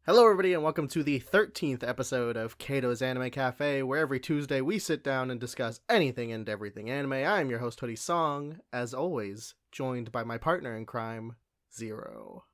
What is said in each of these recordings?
Hello, everybody, and welcome to the 13th episode of Kato's Anime Cafe, where every Tuesday we sit down and discuss anything and everything anime. I am your host, Hoodie Song, as always, joined by my partner in crime, Zero.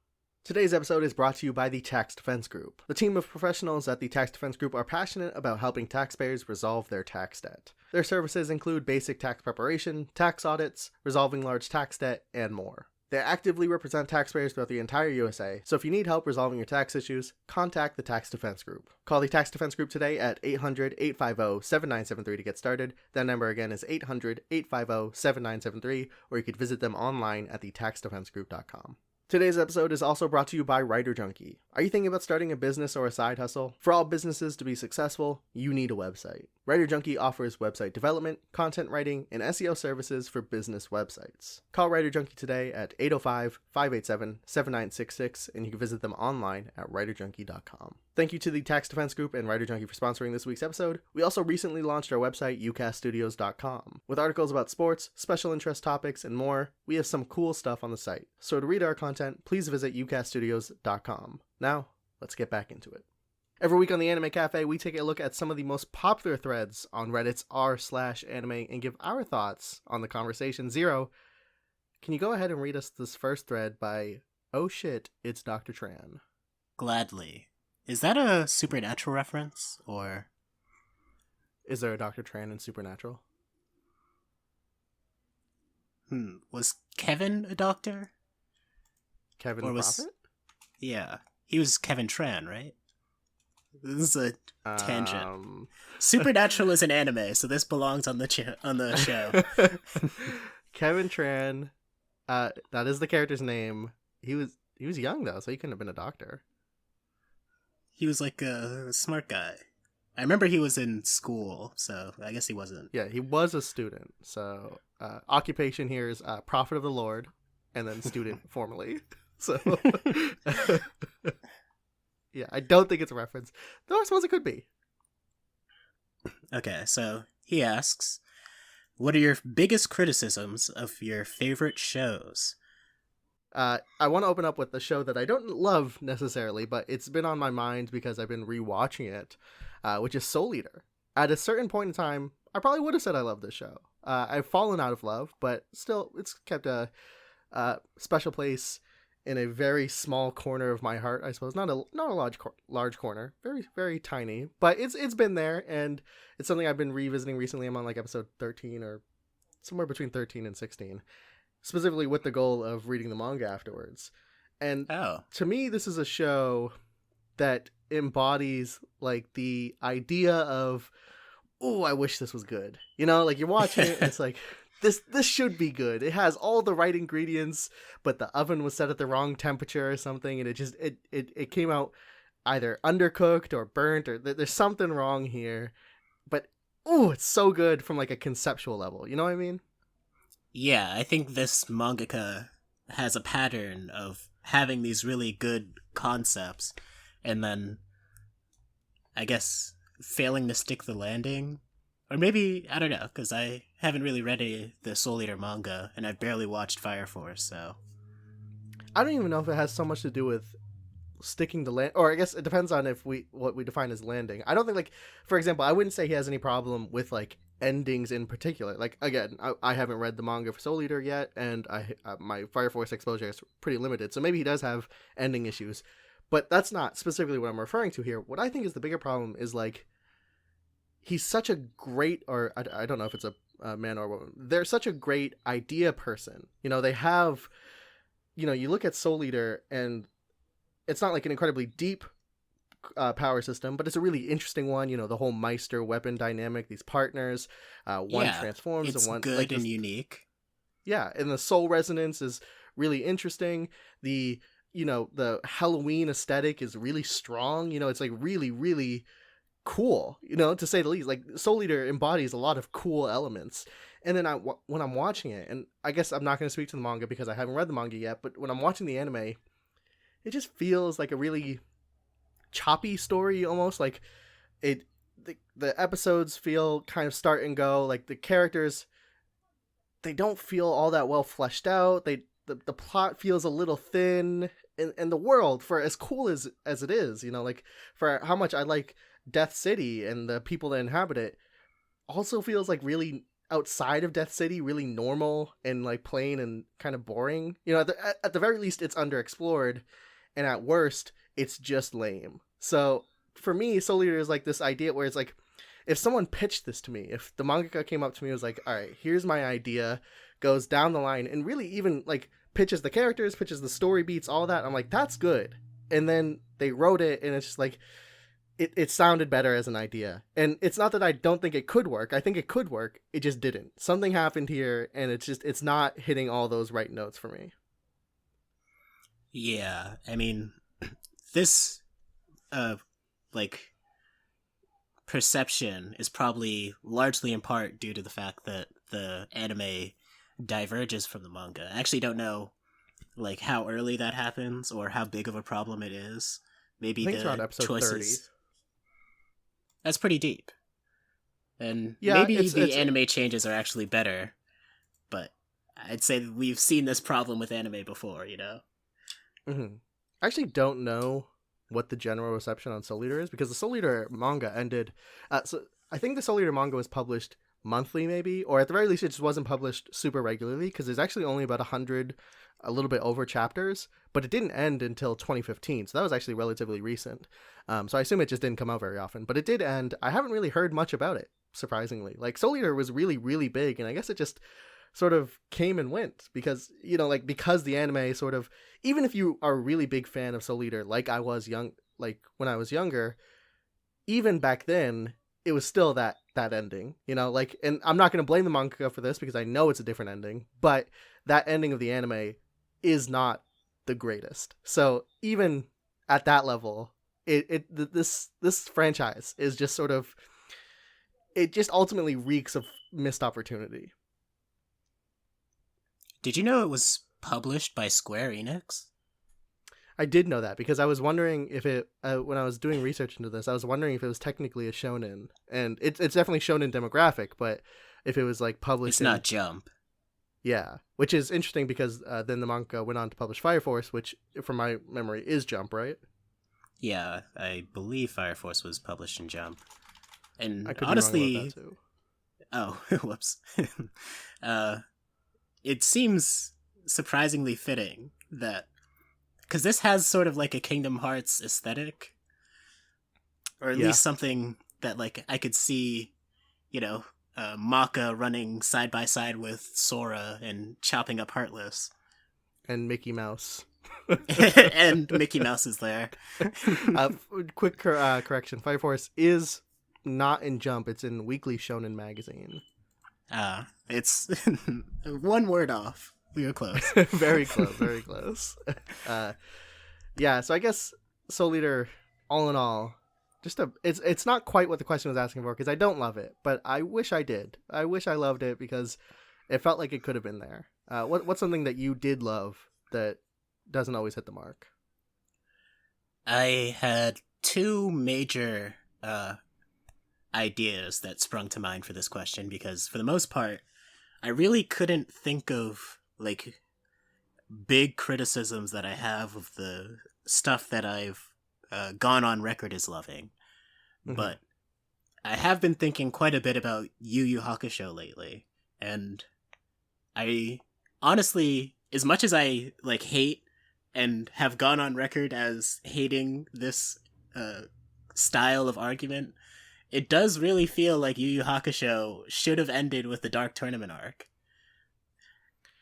Today's episode is brought to you by the Tax Defense Group. The team of professionals at the Tax Defense Group are passionate about helping taxpayers resolve their tax debt. Their services include basic tax preparation, tax audits, resolving large tax debt, and more. They actively represent taxpayers throughout the entire USA, so if you need help resolving your tax issues, contact the Tax Defense Group. Call the Tax Defense Group today at 800-850-7973 to get started. That number again is 800-850-7973, or you could visit them online at thetaxdefensegroup.com. Today's episode is also brought to you by Writer Junkie. Are you thinking about starting a business or a side hustle? For all businesses to be successful, you need a website. Writer Junkie offers website development, content writing, and SEO services for business websites. Call Writer Junkie today at 805-587-7966, and you can visit them online at writerjunkie.com. Thank you to the Tax Defense Group and Writer Junkie for sponsoring this week's episode. We also recently launched our website, ucaststudios.com. With articles about sports, special interest topics, and more, we have some cool stuff on the site. So to read our content, please visit ucaststudios.com. Now, let's get back into it. Every week on the Anime Cafe, we take a look at some of the most popular threads on Reddit's r/anime and give our thoughts on the conversation. Zero, can you go ahead and read us this first thread by Oh Shit, It's Dr. Tran? Gladly. Is that a Supernatural reference, or... Is there a Dr. Tran in Supernatural? Was Kevin a doctor? Kevin or the was... Prophet? Yeah. He was Kevin Tran, right? This is a tangent. Supernatural is an anime, so this belongs on the show. Kevin Tran, that is the character's name. He was young, though, so he couldn't have been a doctor. He was like a smart guy. I remember he was in school, so I guess he wasn't. Yeah, he was a student. So occupation here is prophet of the Lord, and then student formerly. So yeah, I don't think it's a reference, though I suppose it could be. Okay, so he asks, what are your biggest criticisms of your favorite shows? I want to open up with the show that I don't love necessarily, but it's been on my mind because I've been rewatching it, which is Soul Eater. At a certain point in time, I probably would have said I love this show. I've fallen out of love, but still, it's kept a special place in a very small corner of my heart, I suppose. Not a large corner, very, very tiny, but it's been there, and it's something I've been revisiting recently. I'm on like episode 13 or somewhere between 13 and 16. Specifically with the goal of reading the manga afterwards. And to me, this is a show that embodies like the idea of, oh, I wish this was good. You know, like you're watching it and it's like, this should be good. It has all the right ingredients, but the oven was set at the wrong temperature or something, and it came out either undercooked or burnt, or there's something wrong here. But oh, it's so good from like a conceptual level. You know what I mean? Yeah, I think this mangaka has a pattern of having these really good concepts and then, I guess, failing to stick the landing. Or maybe, I don't know, because I haven't really read the Soul Eater manga, and I've barely watched Fire Force, so... I don't even know if it has so much to do with sticking the land, or I guess it depends on what we define as landing. I don't think, like, for example, I wouldn't say he has any problem with, like, endings in particular. Like, again, I haven't read the manga for Soul Eater yet, and my Fire Force exposure is pretty limited, so maybe he does have ending issues, but that's not specifically what I'm referring to here. What I think is the bigger problem is, like, he's such a great, or I don't know if it's a man or a woman, they're such a great idea person. You know, they have, you know, you look at Soul Eater, and it's not like an incredibly deep power system, but it's a really interesting one. You know, the whole Meister weapon dynamic, these partners, one transforms it's and one good like and unique. Yeah, and the soul resonance is really interesting. The, you know, the Halloween aesthetic is really strong. You know, it's like really, really cool, you know, to say the least. Like, Soul Eater embodies a lot of cool elements. And then when I'm watching it, and I guess I'm not going to speak to the manga because I haven't read the manga yet, but when I'm watching the anime, it just feels like a really choppy story, almost. Like, the episodes feel kind of start and go. Like, the characters, they don't feel all that well fleshed out. The plot feels a little thin, in the world, for as cool as it is, you know, like for how much I like Death City and the people that inhabit it, also feels like really outside of Death City, really normal and like plain and kind of boring. You know, at the very least, it's underexplored, and at worst, it's just lame. So for me, Soul Eater is like this idea where it's like, if someone pitched this to me, if the mangaka came up to me and was like, all right, here's my idea, goes down the line and really even like pitches the characters, pitches the story beats, all that, I'm like, that's good. And then they wrote it and it's just like, it sounded better as an idea. And it's not that I don't think it could work. I think it could work. It just didn't. Something happened here and it's not hitting all those right notes for me. Yeah, I mean, this, like, perception is probably largely in part due to the fact that the anime diverges from the manga. I actually don't know, like, how early that happens or how big of a problem it is. Maybe I think it's around the episode choices. 30. That's pretty deep. And Yeah, maybe it's the anime changes are actually better, but I'd say that we've seen this problem with anime before, you know? Mm-hmm. I actually don't know what the general reception on Soul Eater is, because the Soul Eater manga ended. So I think the Soul Eater manga was published monthly, maybe, or at the very least, it just wasn't published super regularly, because there's actually only about 100, a little bit over chapters, but it didn't end until 2015, so that was actually relatively recent. So I assume it just didn't come out very often, but it did end. I haven't really heard much about it, surprisingly. Like, Soul Eater was really, really big, and I guess it just sort of came and went because, you know, like, because the anime sort of, even if you are a really big fan of Soul Eater, like I was like when I was younger, even back then, it was still that ending, you know, like, and I'm not going to blame the manga for this because I know it's a different ending, but that ending of the anime is not the greatest. So even at that level, this franchise is just sort of, it just ultimately reeks of missed opportunity. Did you know it was published by Square Enix? I did know that because I was wondering if it, when I was doing research into this, I was wondering if it was technically a shonen, and it's definitely shonen demographic, but if it was like published, it's not Jump. Yeah, which is interesting because then the manga went on to publish Fire Force, which, from my memory, is Jump, right? Yeah, I believe Fire Force was published in Jump. And I could honestly, be wrong about that too. Oh, whoops. It seems surprisingly fitting that, because this has sort of like a Kingdom Hearts aesthetic, or at least something that, like, I could see, you know, Maka running side by side with Sora and chopping up Heartless. And Mickey Mouse. And Mickey Mouse is there. Quick correction. Fire Force is not in Jump. It's in Weekly Shonen Magazine. It's one word off. We were close. Very close, very close. Yeah, so I guess Soul Eater, all in all, it's not quite what the question was asking for, because I don't love it, but I wish I did. I wish I loved it because it felt like it could have been there. What's something that you did love that doesn't always hit the mark? I had two major ideas that sprung to mind for this question, because for the most part, I really couldn't think of, like, big criticisms that I have of the stuff that I've gone on record as loving. Mm-hmm. But I have been thinking quite a bit about Yu Hakusho lately, and I honestly, as much as I, like, hate and have gone on record as hating this style of argument, it does really feel like Yu Hakusho should have ended with the Dark Tournament arc.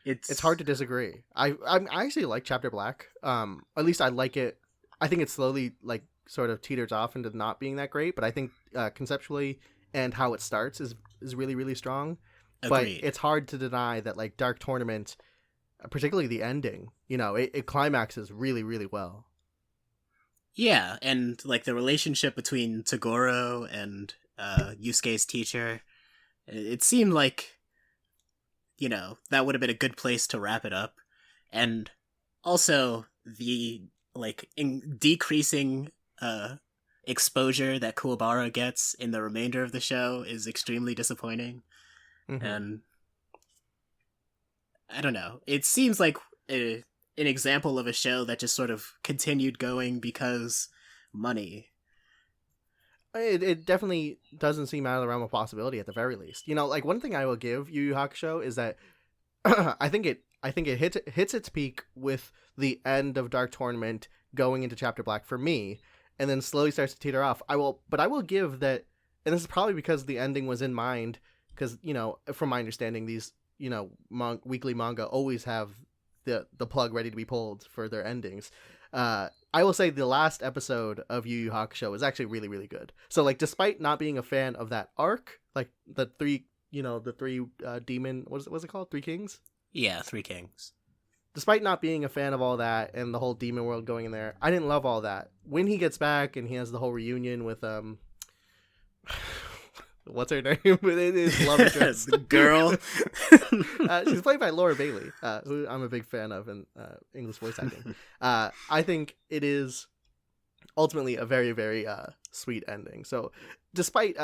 It's hard to disagree. I actually like Chapter Black. At least I like it. I think it slowly, like, sort of teeters off into not being that great, but I think conceptually and how it starts is really, really strong. Agreed. But it's hard to deny that, like, Dark Tournament, particularly the ending, you know, it climaxes really, really well. Yeah, and, like, the relationship between Toguro and Yusuke's teacher, it seemed like, you know, that would have been a good place to wrap it up. And also the, like, decreasing exposure that Kuwabara gets in the remainder of the show is extremely disappointing. Mm-hmm. And I don't know, it seems like an example of a show that just sort of continued going because money. It definitely doesn't seem out of the realm of possibility at the very least. You know, like one thing I will give Yu Yu Hakusho is that I think it hits its peak with the end of Dark Tournament going into Chapter Black for me, and then slowly starts to teeter off. I will give that, and this is probably because the ending was in mind, because you know, from my understanding, these weekly manga always have the plug ready to be pulled for their endings. I will say the last episode of Yu Yu Hakusho was actually really, really good. So like, despite not being a fan of that arc, like the three demon, what's it called? Three Kings? Yeah, Three Kings. Despite not being a fan of all that and the whole demon world going in there, I didn't love all that. When he gets back and he has the whole reunion with what's her name? It is love interest. The girl. She's played by Laura Bailey, who I'm a big fan of in English voice acting. I think it is ultimately a very, very sweet ending. So, despite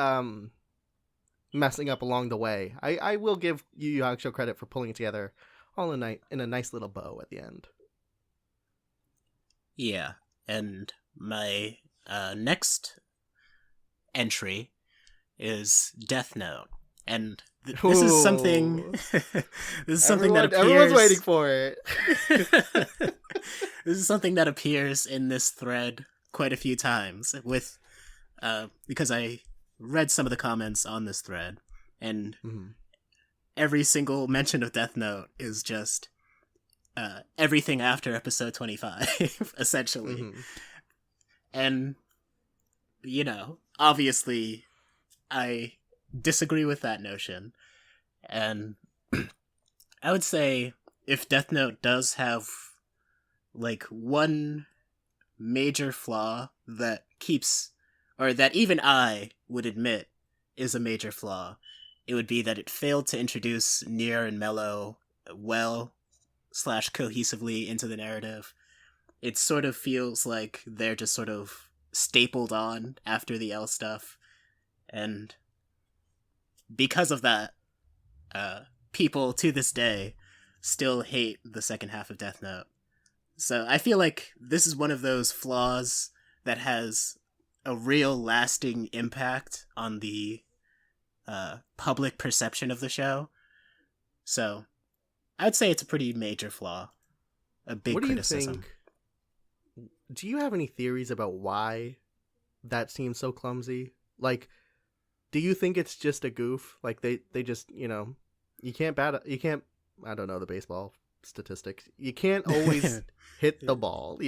messing up along the way, I will give Yu Yu Hakusho credit for pulling it together all in a nice little bow at the end. Yeah, and my next entry is Death Note, and this is something. This is something that appears. Everyone's waiting for it. This is something that appears in this thread quite a few times, with because I read some of the comments on this thread, and every single mention of Death Note is just everything after episode 25, essentially. And you know, obviously, I disagree with that notion, and I would say if Death Note does have like one major flaw that keeps, or that even I would admit is a major flaw, it would be that it failed to introduce Nier and Mello well/cohesively into the narrative. It sort of feels like they're just sort of stapled on after the L stuff. And because of that, people to this day still hate the second half of Death Note. So I feel like this is one of those flaws that has a real lasting impact on the public perception of the show. So I'd say it's a pretty major flaw. A big criticism. Do you have any theories about why that seems so clumsy? Like, do you think it's just a goof? Like they just, you can't, I don't know the baseball statistics. You can't always hit the ball,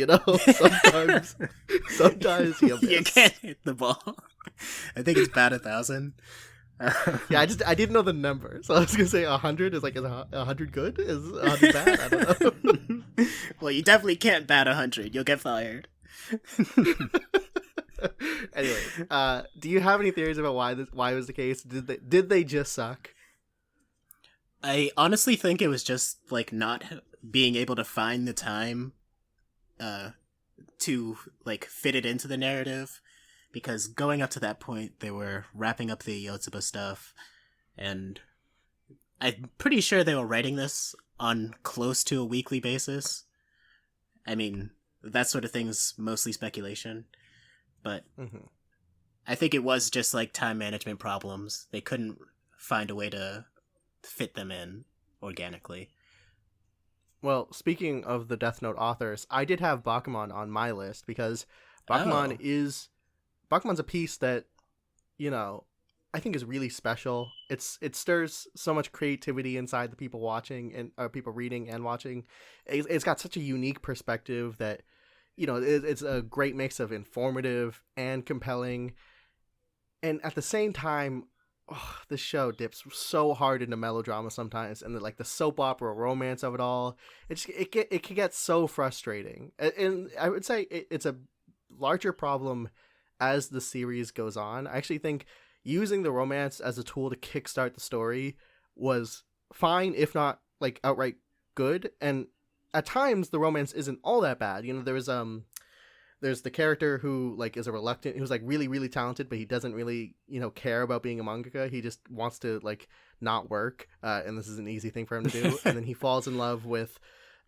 Sometimes you miss. You can't hit the ball. I think it's bat 1,000. Yeah, I didn't know the number, so I was gonna say 100 is 100 good? Is 100 bad? I don't know. Well, you definitely can't bat 100. You'll get fired. Anyway, do you have any theories about why it was the case? Did they just suck? I honestly think it was just like not being able to find the time to like fit it into the narrative, because going up to that point they were wrapping up the Yotsuba stuff, and I'm pretty sure they were writing this on close to a weekly basis. I mean, that sort of thing's mostly speculation, but I think it was just like time management problems. They couldn't find a way to fit them in organically. Well, speaking of the Death Note authors, I did have Bakuman on my list because Bakuman's a piece that, I think is really special. It stirs so much creativity inside the people watching and people reading and watching. It's got such a unique perspective that, it's a great mix of informative and compelling. And at the same time, the show dips so hard into melodrama sometimes, and the soap opera romance of it all. It can get so frustrating, and I would say it's a larger problem as the series goes on. I actually think using the romance as a tool to kickstart the story was fine, if not like outright good. And at times the romance isn't all that bad. There's the character who is who's really, really talented, but he doesn't really, care about being a mangaka. He just wants to not work. And this is an easy thing for him to do. And then he falls in love with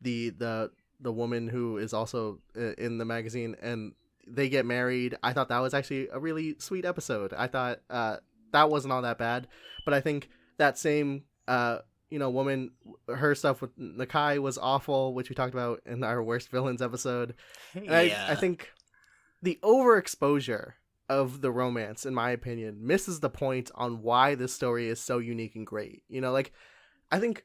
the the woman who is also in the magazine, and they get married. I thought that was actually a really sweet episode. I thought that wasn't all that bad, but I think that same woman, her stuff with Nakai was awful, which we talked about in our worst villains episode. And Yeah. I think the overexposure of the romance, in my opinion, misses the point on why this story is so unique and great. Like, I think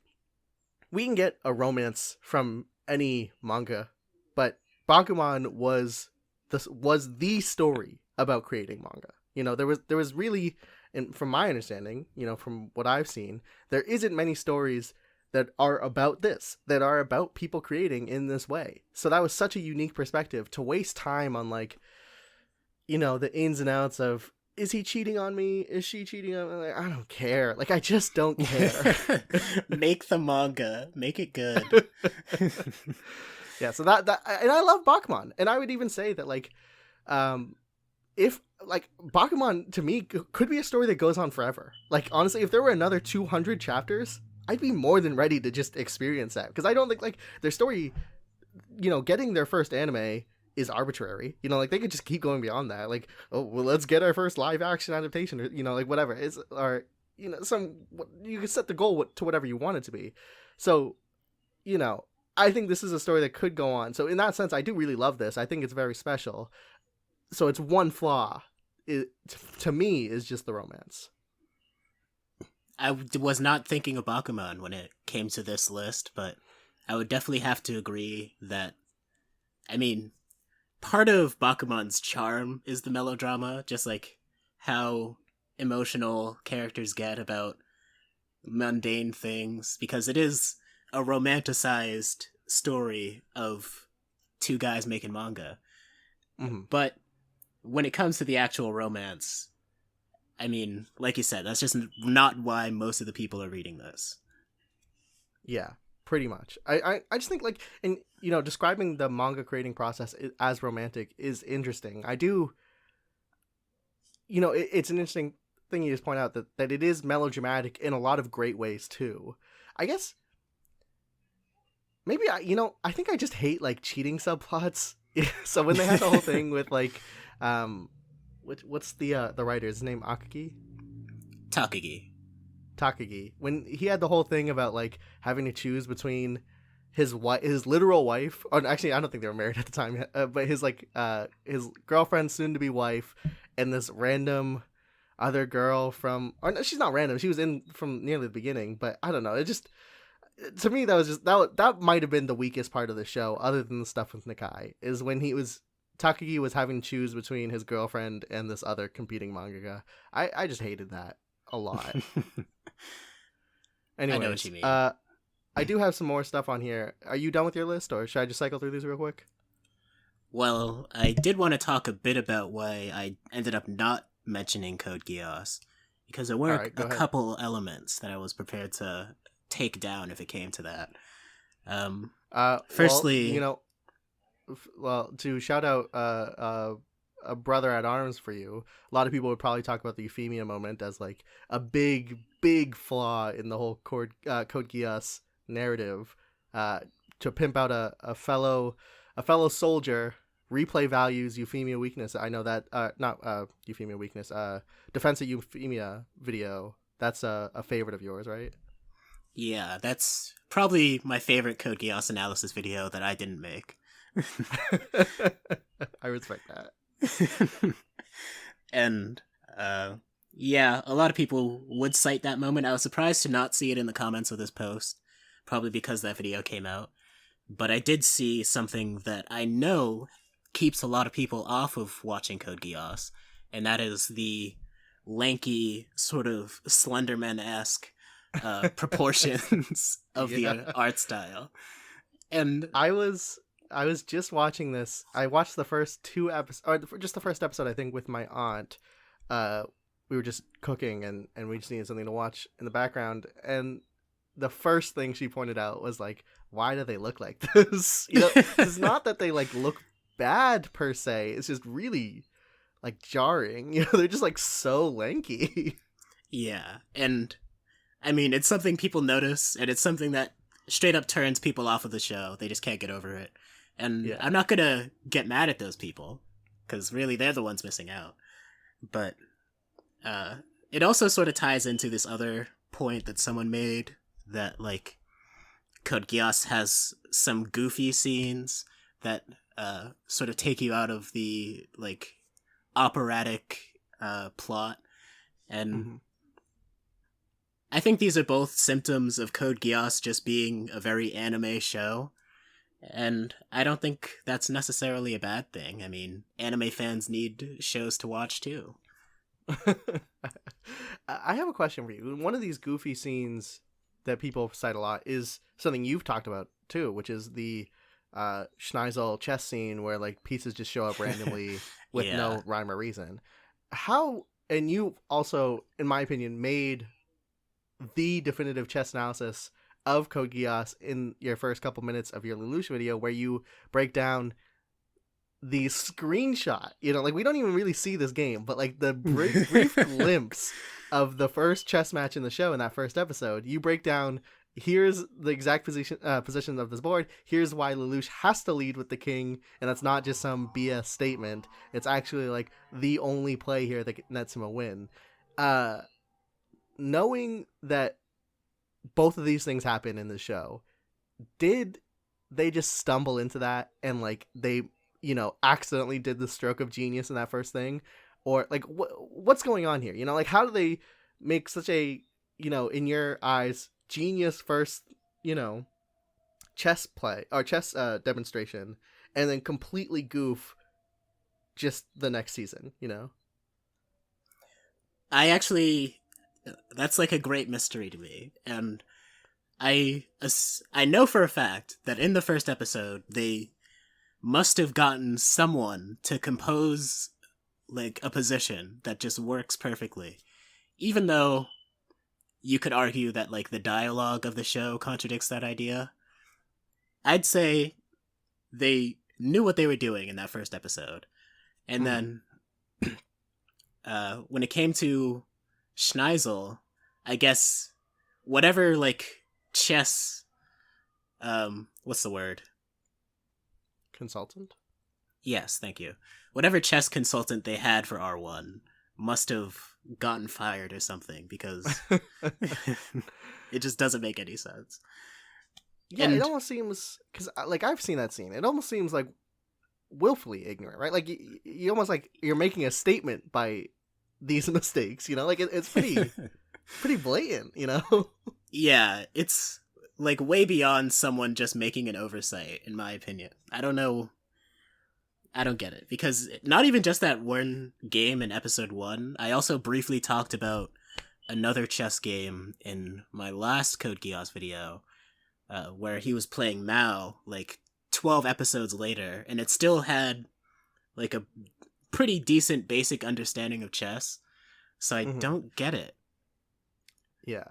we can get a romance from any manga, but Bakuman was the story about creating manga. There was really, and from my understanding, from what I've seen, there isn't many stories that are about this, that are about people creating in this way. So that was such a unique perspective to waste time on, like, the ins and outs of, is he cheating on me? Is she cheating on me? Like, I don't care. Like, I just don't care. Make the manga. Make it good. Yeah, so that and I love Bakuman, and I would even say that, like, if, like, Bakuman to me could be a story that goes on forever. Like, honestly, if there were another 200 chapters, I'd be more than ready to just experience that, because I don't think, like, their story, getting their first anime is arbitrary. Like, they could just keep going beyond that. Like, oh, well, let's get our first live action adaptation, or, like, whatever. You can set the goal to whatever you want it to be. So, I think this is a story that could go on. So in that sense, I do really love this. I think it's very special. So its one flaw, to me, is just the romance. I was not thinking of Bakuman when it came to this list, but I would definitely have to agree that, I mean, part of Bakuman's charm is the melodrama, just like how emotional characters get about mundane things, because it is a romanticized story of two guys making manga. Mm-hmm. But when it comes to the actual romance, I mean, like you said, that's just not why most of the people are reading this. Yeah, pretty much. I just think, like, and describing the manga creating process as romantic is interesting. I do, it's an interesting thing you just point out, that it is melodramatic in a lot of great ways too. I guess maybe I think I just hate, like, cheating subplots. So when they had the whole thing with, like, what's the writer's name? Takagi. When he had the whole thing about, like, having to choose between his literal wife, or actually I don't think they were married at the time, but his, like, his girlfriend, soon to be wife, and this random other girl from, or no, she's not random, she was in from nearly the beginning, but I don't know, it just, to me, that was just, that might have been the weakest part of the show, other than the stuff with Nakai, is when Takagi was having to choose between his girlfriend and this other competing mangaka. I just hated that a lot. Anyways, I know what you mean. I do have some more stuff on here. Are you done with your list, or should I just cycle through these real quick? Well, I did want to talk a bit about why I ended up not mentioning Code Geass, because there were a couple elements that I was prepared to take down if it came to that. Firstly, to shout out a brother at arms for you, a lot of people would probably talk about the Euphemia moment as, like, a big flaw in the whole Code Geass narrative, to pimp out a fellow soldier. Replay values Euphemia weakness. I know that not Euphemia weakness, defense of Euphemia video. That's a favorite of yours, right? Yeah, that's probably my favorite Code Geass analysis video that I didn't make. I respect that. And yeah, a lot of people would cite that moment. I was surprised to not see it in the comments of this post, probably because that video came out. But I did see something that I know keeps a lot of people off of watching Code Geass, and that is the lanky, sort of Slenderman-esque proportions of the art style. And I was just watching this. I watched the first two episodes, or just the first episode, I think, with my aunt. We were just cooking, and we just needed something to watch in the background. And the first thing she pointed out was, like, why do they look like this? It's not that they, like, look bad per se. It's just really, like, jarring. They're just, like, so lanky. Yeah, and I mean, it's something people notice, and it's something that straight up turns people off of the show. They just can't get over it. And Yeah. I'm not gonna get mad at those people, because really they're the ones missing out. But it also sort of ties into this other point that someone made, that like Code Geass has some goofy scenes that sort of take you out of the like operatic plot, and Mm-hmm. I think these are both symptoms of Code Geass just being a very anime show, and I don't think that's necessarily a bad thing. I mean, anime fans need shows to watch too. I have a question for you. One of these goofy scenes that people cite a lot is something you've talked about too, which is the Schneisel chess scene where like pieces just show up randomly with Yeah. no rhyme or reason. How, and you also, in my opinion, made the definitive chess analysis of Code Geass in your first couple minutes of your Lelouch video, where you break down the screenshot. You know, like we don't even really see this game, but like the brief glimpse of the first chess match in the show in that first episode, you break down. Here's the exact position of this board. Here's why Lelouch has to lead with the king, and that's not just some BS statement. It's actually like the only play here that nets him a win. Knowing that both of these things happen in the show, did they just stumble into that and like they, you know, accidentally did the stroke of genius in that first thing, or like what's going on here? You know, like how do they make such a, you know, in your eyes, genius first, you know, chess play or chess demonstration, and then completely goof just the next season? You know, I actually, that's like a great mystery to me, and I know for a fact that in the first episode they must have gotten someone to compose like a position that just works perfectly, even though you could argue that like the dialogue of the show contradicts that idea. I'd say they knew what they were doing in that first episode, and then when it came to Schneisel, I guess whatever like chess, what's the word? consultant. Yes, thank you. Whatever chess consultant they had for R1 must have gotten fired or something, because it just doesn't make any sense. Yeah, And it almost seems, because like I've seen that scene. It almost seems like willfully ignorant, right? Like you almost like you're making a statement by these mistakes. You know, like it's pretty blatant. You know. yeah, it's like way beyond someone just making an oversight, in my opinion. I don't know. I don't get it, because not even just that one game in episode 1. I also briefly talked about another chess game in my last Code Geass video, where he was playing Mao like 12 episodes later, and it still had like a pretty decent basic understanding of chess. So I don't get it. Yeah.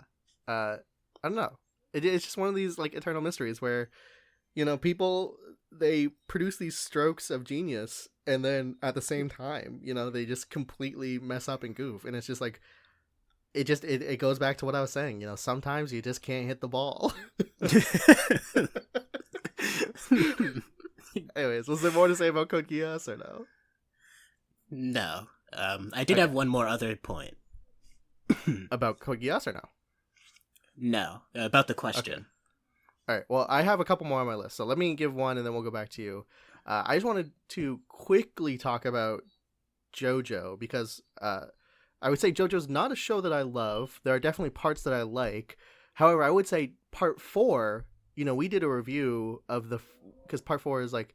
I don't know. It's just one of these like eternal mysteries where, you know, people, they produce these strokes of genius, and then at the same time, you know, they just completely mess up and goof, and it's just like it goes back to what I was saying. You know, sometimes you just can't hit the ball. Anyways, was there more to say about Code Geass or no? No. I did have one more other point. About Code Geass or no? No, about the question. Okay. All right. Well, I have a couple more on my list, so let me give one, and then we'll go back to you. I just wanted to quickly talk about Jojo, because I would say Jojo's not a show that I love. There are definitely parts that I like. However, I would say part 4, you know, we did a review of because part 4 is like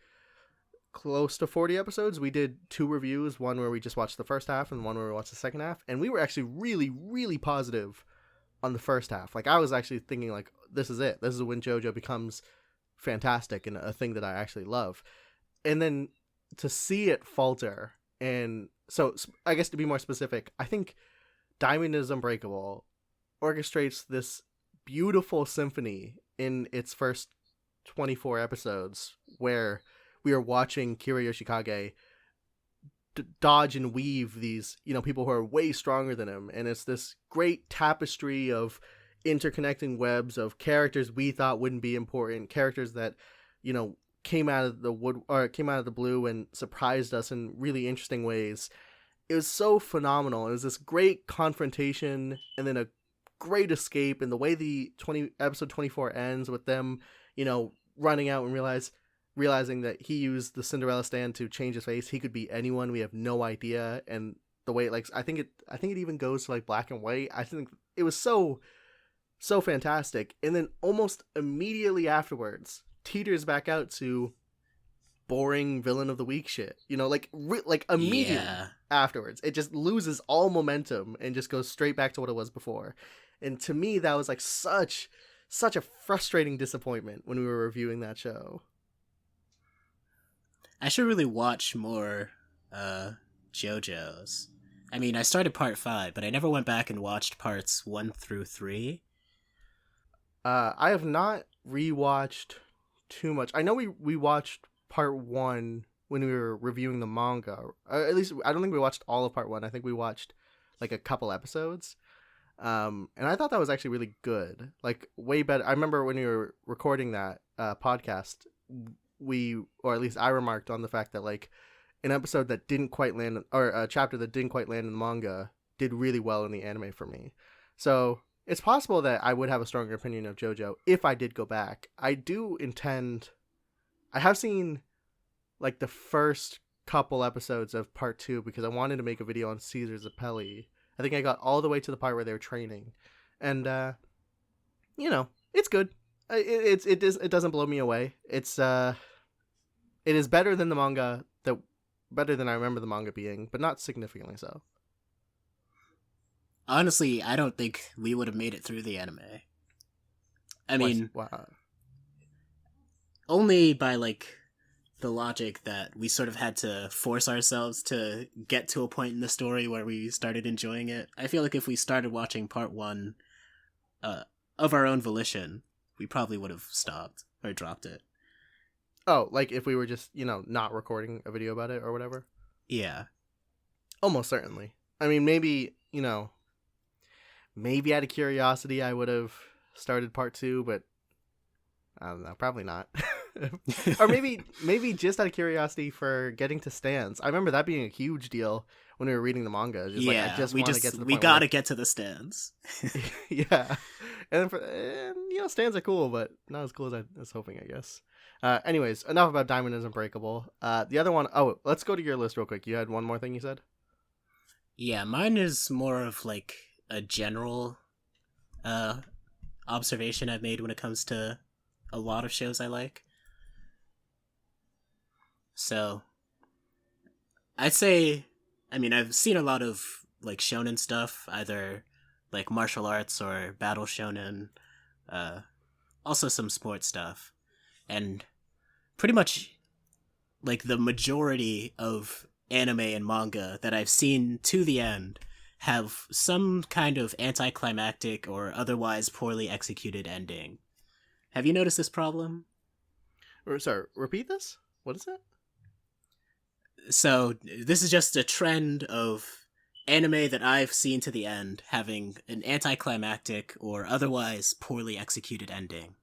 close to 40 episodes. We did 2 reviews, one where we just watched the first half and one where we watched the second half. And we were actually really, really positive on the first half. Like I was actually thinking like, this is it. This is when Jojo becomes fantastic and a thing that I actually love. And then to see it falter, and so I guess to be more specific, I think Diamond is Unbreakable orchestrates this beautiful symphony in its first 24 episodes, where we are watching Kira Yoshikage dodge and weave these, you know, people who are way stronger than him, and it's this great tapestry of interconnecting webs of characters we thought wouldn't be important, characters that, you know, came out of the wood or came out of the blue and surprised us in really interesting ways. It was so phenomenal. It was this great confrontation and then a great escape, and the way the episode 24 ends with them, running out and realizing that he used the Cinderella stand to change his face. He could be anyone. We have no idea. And the way I think it even goes to like black and white. I think it was so fantastic. And then almost immediately afterwards, teeters back out to boring villain of the week shit. Like immediately afterwards, it just loses all momentum and just goes straight back to what it was before. And to me, that was like such a frustrating disappointment when we were reviewing that show. I should really watch more JoJo's. I mean, I started part 5, but I never went back and watched parts 1 through 3. I have not rewatched too much. I know we watched part 1 when we were reviewing the manga. At least I don't think we watched all of part 1. I think we watched like a couple episodes. And I thought that was actually really good. Like way better. I remember when we were recording that podcast, or at least I remarked on the fact that like an episode that didn't quite land, or a chapter that didn't quite land in the manga, did really well in the anime for me. So it's possible that I would have a stronger opinion of JoJo if I did go back. I have seen like the first couple episodes of part 2 because I wanted to make a video on Caesar Zappelli. I think I got all the way to the part where they were training, and it's good. It doesn't blow me away. It is better than the manga, better than I remember the manga being, but not significantly so. Honestly, I don't think we would have made it through the anime. I mean, wow. Only by like the logic that we sort of had to force ourselves to get to a point in the story where we started enjoying it. I feel like if we started watching part 1 of our own volition, we probably would have stopped or dropped it. Oh, like if we were just, not recording a video about it or whatever? Yeah. Almost certainly. I mean, maybe out of curiosity I would have started part 2, but I don't know, probably not. Or maybe just out of curiosity for getting to stands. I remember that being a huge deal when we were reading the manga. I just want to get to the point. We gotta get to the stands. Yeah, and stands are cool, but not as cool as I was hoping, I guess. Anyways, enough about Diamond is Unbreakable. The other one, let's go to your list real quick. You had one more thing you said? Yeah, mine is more of like a general observation I've made when it comes to a lot of shows I like. So, I'd say, I've seen a lot of like shonen stuff, either like martial arts or battle shonen, also some sports stuff, and pretty much like the majority of anime and manga that I've seen to the end have some kind of anticlimactic or otherwise poorly executed ending. Have you noticed this problem? Sorry, repeat this? What is it? So, this is just a trend of anime that I've seen to the end having an anticlimactic or otherwise poorly executed ending.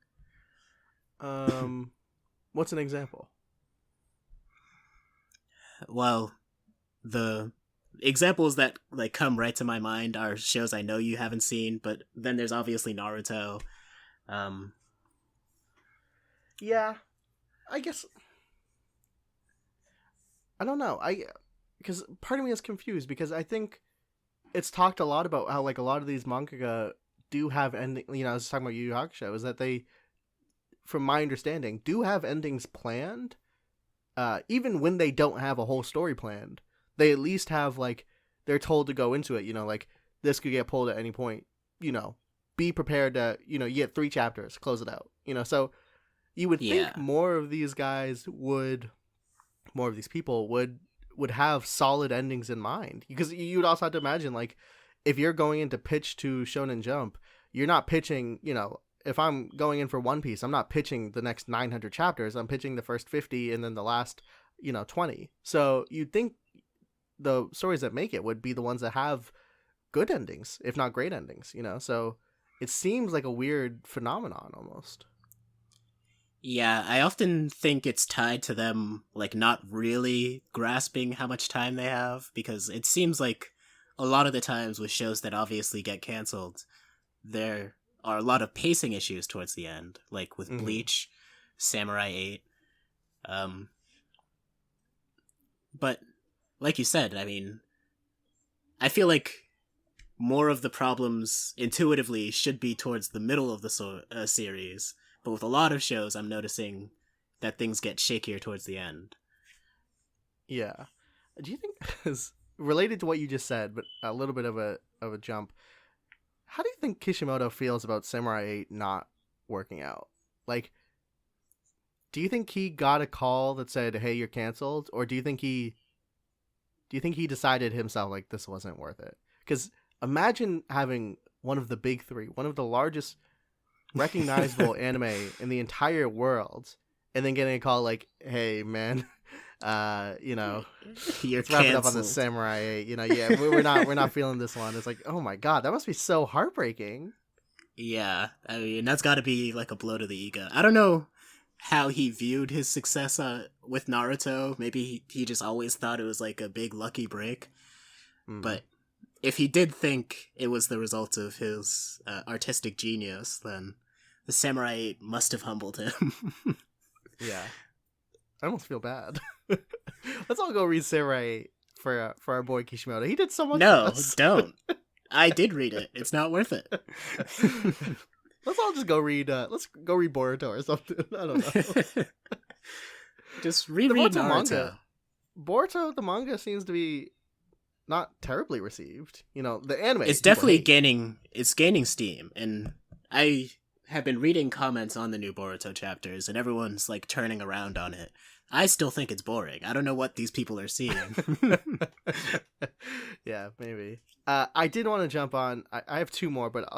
What's an example? Well, the examples that like come right to my mind are shows I know you haven't seen, but then there's obviously Naruto. Yeah, I guess I don't know. Because part of me is confused because I think it's talked a lot about how like a lot of these manga do have ending. I was talking about Yu Hakusho, is that they, from my understanding, do have endings planned. Even when they don't have a whole story planned, they at least have like they're told to go into it. Like this could get pulled at any point. Be prepared to you get 3 chapters, close it out. So you would think more of these people would have solid endings in mind, because you would also have to imagine like if you're going in to pitch to Shonen Jump, you're not pitching. If I'm going in for One Piece, I'm not pitching the next 900 chapters. I'm pitching the first 50 and then the last 20. So you'd think the stories that make it would be the ones that have good endings, if not great endings. So it seems like a weird phenomenon almost. Yeah, I often think it's tied to them, like, not really grasping how much time they have, because it seems like a lot of the times with shows that obviously get cancelled, there are a lot of pacing issues towards the end, like with Hmm. Bleach, Samurai 8. Um, but, like you said, I mean, I feel like more of the problems intuitively should be towards the middle of the series, but with a lot of shows, I'm noticing that things get shakier towards the end. Yeah. Do you think is related to what you just said, but a little bit of a jump? How do you think Kishimoto feels about Samurai 8 not working out? Like, do you think he got a call that said, "Hey, you're canceled," or do you think he decided himself like this wasn't worth it? Because imagine having one of the big three, one of the largest recognizable anime in the entire world, and then getting a call like, "Hey, man, you know, You're let's wrap it up on the cancelled. Samurai 8." You know, yeah, we're not feeling this one. It's like, oh my god, that must be so heartbreaking. Yeah, I mean, that's gotta be like a blow to the ego. I don't know how he viewed his success with Naruto. Maybe he just always thought it was like a big lucky break. Mm, But if he did think it was the result of his artistic genius, then the Samurai 8 must have humbled him. yeah, I almost feel bad. Let's all go read Samurai 8 for our boy Kishimoto. He did so much for No, us. don't. I did read it. It's not worth it. Let's all just go read. Let's go read Boruto or something. I don't know. Just The reread Boruto Naruto. manga. Boruto the manga seems to be not terribly received. You know, the anime It's people definitely hate. gaining steam, and I have been reading comments on the new Boruto chapters, and everyone's like turning around on it. I still think it's boring. I don't know what these people are seeing. Yeah, maybe. I did want to jump on. I have two more, but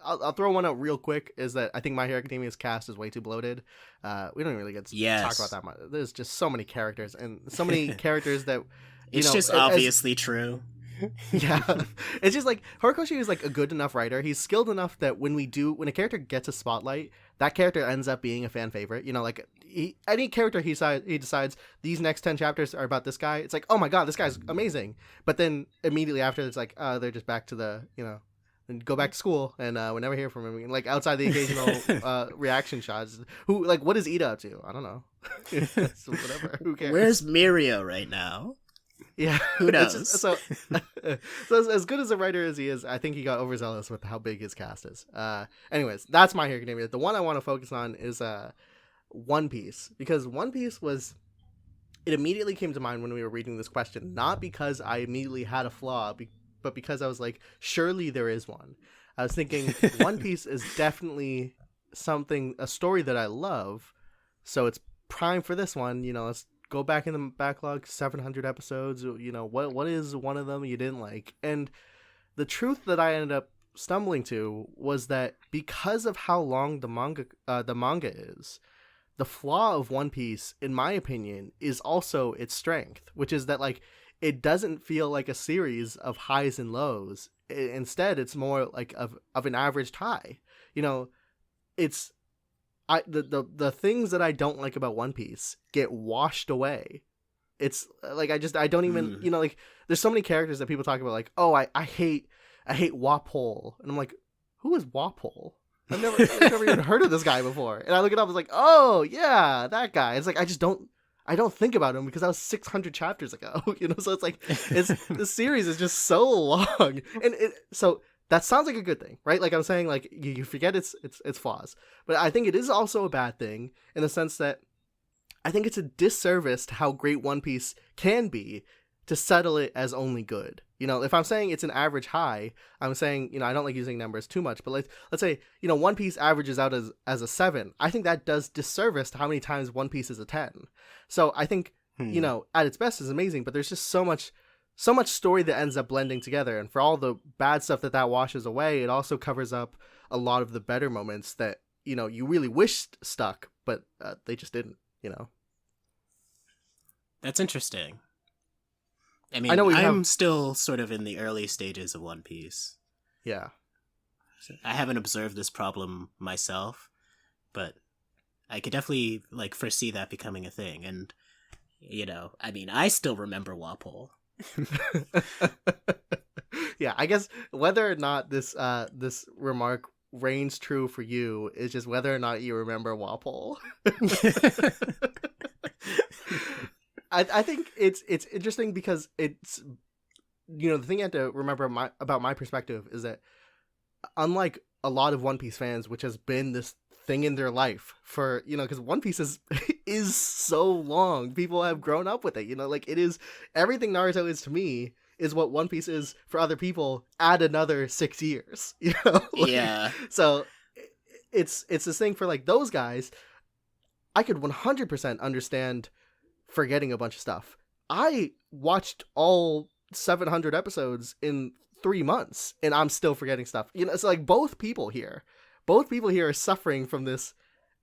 I'll throw one out real quick. Is that I think My Hero Academia's cast is way too bloated. We don't even really get to talk about Yes, that much. There's just so many characters and so many characters that you it's know just as obviously true. yeah, it's just like Horikoshi is like a good enough writer. He's skilled enough that when a character gets a spotlight, that character ends up being a fan favorite. You know, like any character he decides these next 10 chapters are about this guy. It's like, oh my god, this guy's amazing. But then immediately after, it's like, they're just back to the and go back to school, and we never hear from him. And, like outside the occasional reaction shots, who like what is Ida up to? I don't know. So whatever. Who cares? Where's Mirio right now? Yeah, Who it's just knows? so. So as good as a writer as he is, I think he got overzealous with how big his cast is. Anyways, that's My Hero Academia. The one I want to focus on is One Piece, because One Piece was. It immediately came to mind when we were reading this question, not because I immediately had a flaw, but because I was like, surely there is one. I was thinking One Piece is definitely a story that I love, so it's prime for this one. You know, let's go back in the backlog, 700 episodes. You know, what is one of them you didn't like? And the truth that I ended up stumbling to was that because of how long the manga is, the flaw of One Piece, in my opinion, is also its strength, which is that like it doesn't feel like a series of highs and lows. Instead, it's more like of an averaged high. You know, it's the things that I don't like about One Piece get washed away. It's like I don't even Hmm. you know like there's so many characters that people talk about like, oh, I hate Wapole, and I'm like, who is Wapole? I've never even heard of this guy before. And I look it up, it's like, oh yeah, that guy. It's like I don't think about him because that was 600 chapters ago. You know, so it's like it's the series is just so long, and so that sounds like a good thing, right? Like I'm saying, like you forget its flaws, but I think it is also a bad thing in the sense that I think it's a disservice to how great One Piece can be to settle it as only good. You know, if I'm saying it's an average high, I'm saying, I don't like using numbers too much, but let's say, One Piece averages out as a 7. I think that does disservice to how many times One Piece is a 10. So I think, Hmm. at its best is amazing, but there's just so much story that ends up blending together, and for all the bad stuff that washes away, it also covers up a lot of the better moments that, you really wished stuck, but they just didn't. That's interesting. I I know mean, we have, I'm still sort of in the early stages of One Piece. yeah. I haven't observed this problem myself, but I could definitely like foresee that becoming a thing. And I mean, I still remember Walpole. Yeah, I guess whether or not this remark reigns true for you is just whether or not you remember Walpole. I think it's interesting because it's, the thing you have to remember about my perspective is that unlike a lot of One Piece fans, which has been this thing in their life for, because One Piece is is so long, people have grown up with it, like it is everything Naruto is to me is what One Piece is for other people. Add another 6 years, Yeah. So it's this thing for like those guys. I could 100% understand forgetting a bunch of stuff. I watched all 700 episodes in 3 months and I'm still forgetting stuff. It's like both people here are suffering from this,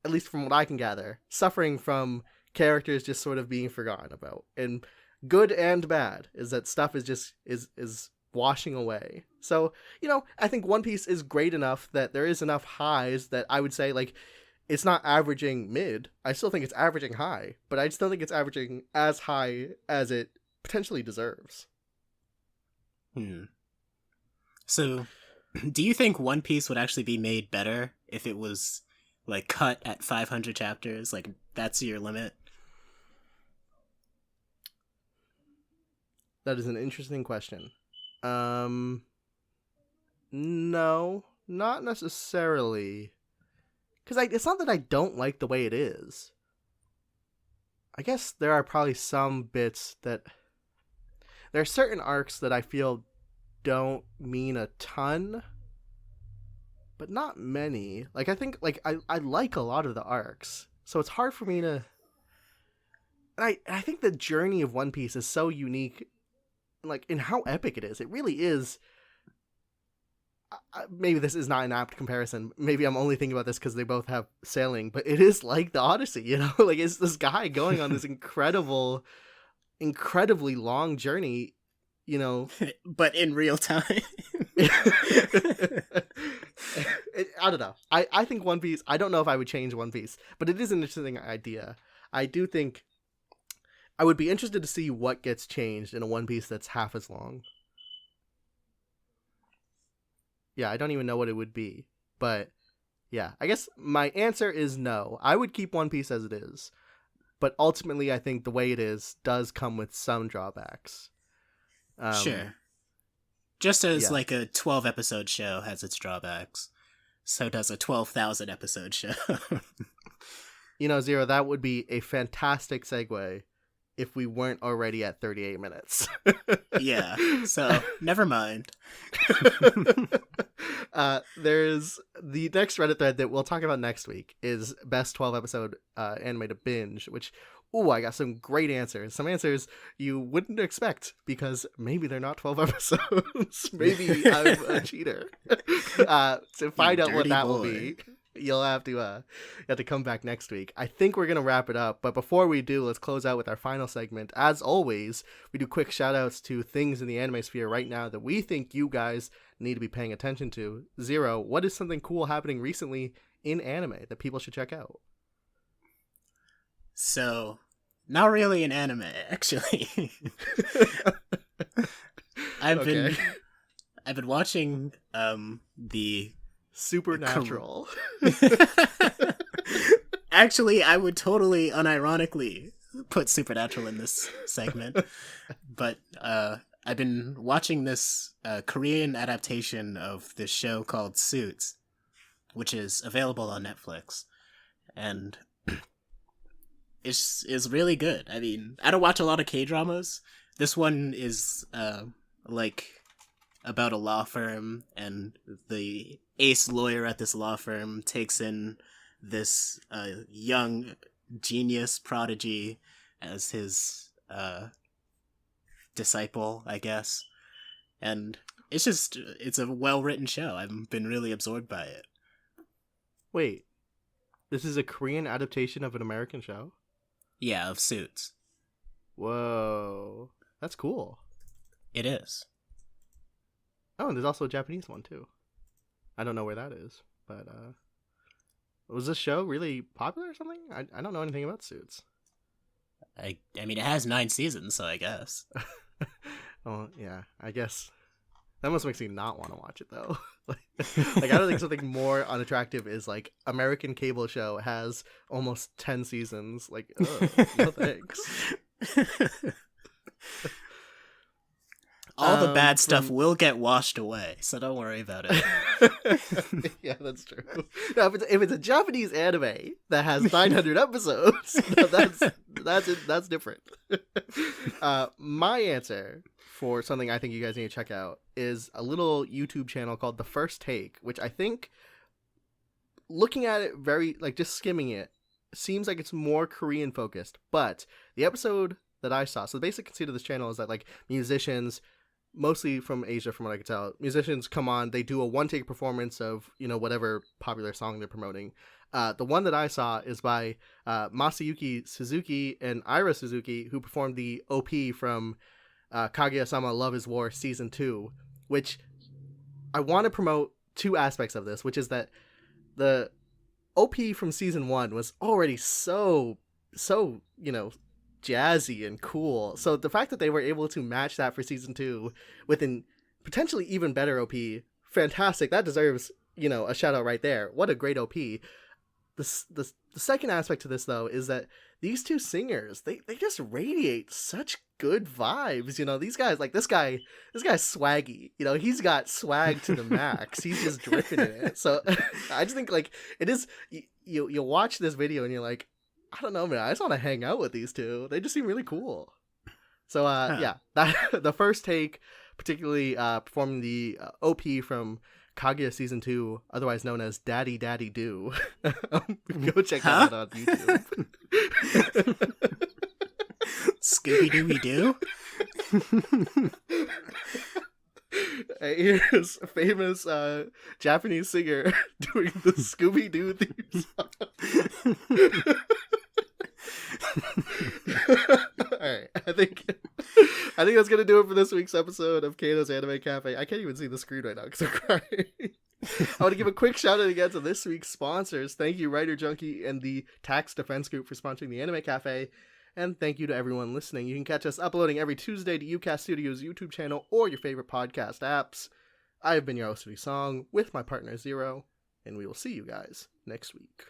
at least from what I can gather, suffering from characters just sort of being forgotten about. And good and bad is that stuff is just is washing away. So, I think One Piece is great enough that there is enough highs that I would say like it's not averaging mid. I still think it's averaging high, but I still think it's averaging as high as it potentially deserves. So, do you think One Piece would actually be made better if it was like cut at 500 chapters? Like that's your limit? That is an interesting question. No, not necessarily. Because it's not that I don't like the way it is. I guess there are probably some bits that... There are certain arcs that I feel don't mean a ton, but not many. Like, I think, like, I like a lot of the arcs, so it's hard for me to... And I think the journey of One Piece is so unique, like, in how epic it is. It really is... Maybe this is not an apt comparison. Maybe I'm only thinking about this because they both have sailing, but it is like the Odyssey, Like, it's this guy going on this incredibly long journey, But in real time. I don't know. I think One Piece, I don't know if I would change One Piece, but it is an interesting idea. I do think I would be interested to see what gets changed in a One Piece that's half as long. Yeah, I don't even know what it would be. But yeah, I guess my answer is no. I would keep One Piece as it is. But ultimately, I think the way it is does come with some drawbacks. Sure. Just as like a 12 episode show has its drawbacks, so does a 12,000 episode show. Zero, that would be a fantastic segue if we weren't already at 38 minutes. Yeah, so never mind. There's the next Reddit thread that we'll talk about next week is best 12 episode anime to binge, which, I got some great answers. Some answers you wouldn't expect because maybe they're not 12 episodes. Maybe I'm a cheater. To find out what that will be, you'll have to come back next week. I think we're gonna wrap it up, but before we do, let's close out with our final segment. As always, we do quick shout outs to things in the anime sphere right now that we think you guys need to be paying attention to. Zero, what is something cool happening recently in anime that people should check out? So, not really an anime, actually. I've been watching the Supernatural. Actually, I would totally unironically put Supernatural in this segment, but I've been watching this Korean adaptation of this show called Suits, which is available on Netflix, and it's really good. I mean, I don't watch a lot of K-dramas. This one is like about a law firm, and the ace lawyer at this law firm takes in this young genius prodigy as his disciple, I guess. And it's a well-written show. I've been really absorbed by it. Wait, this is a Korean adaptation of an American show? Yeah, of Suits. Whoa, that's cool. It is. Oh, and there's also a Japanese one too. I don't know where that is, but Was this show really popular or something? I don't know anything about Suits. I mean, it has 9 seasons, so I guess. Oh, yeah, I guess. That must make me not want to watch it, though. Like, I don't think something more unattractive is, like, American cable show has almost 10 seasons. Like, no thanks. All the bad stuff will get washed away, so don't worry about it. Yeah, that's true. No, if it's a Japanese anime that has 900 episodes, that's different. My answer for something I think you guys need to check out is a little YouTube channel called The First Take, which I think, looking at it very, like, just skimming it, seems like it's more Korean focused. But the episode that I saw, so the basic conceit of this channel is that, like, musicians, mostly from Asia, from what I can tell, musicians come on, they do a one-take performance of, you know, whatever popular song they're promoting. The one that I saw is by Masayuki Suzuki and Ira Suzuki, who performed the OP from Kaguya-sama Love is War Season 2, which I want to promote two aspects of this, which is that the OP from Season 1 was already so, you know, jazzy and cool. So the fact that they were able to match that for Season 2 with an potentially even better OP, fantastic. That deserves, you know, a shout out right there. What a great OP. The second aspect to this, though, is that these two singers, they just radiate such good vibes. You know, these guys, like this guy's swaggy. You know, he's got swag to the max. He's just dripping in it. So I just think, like, it is, you watch this video and you're like, I don't know, man, I just want to hang out with these two. They just seem really cool. So yeah, The First Take, particularly performing the OP from Kaguya Season 2, otherwise known as Daddy Daddy Do. Go check that out on YouTube. Scooby-Dooby-Doo? Here's a famous Japanese singer doing the Scooby-Doo theme song. Alright, I think that's gonna do it for this week's episode of Kato's Anime Cafe. I can't even see the screen right now because I'm crying. I want to give a quick shout out again to this week's sponsors. Thank you, Writer Junkie and the Tax Defense Group, for sponsoring the Anime Cafe. And thank you to everyone listening. You can catch us uploading every Tuesday to UCast Studios' YouTube channel or your favorite podcast apps. I have been your host, Hoodie Song, with my partner Zero, and we will see you guys next week.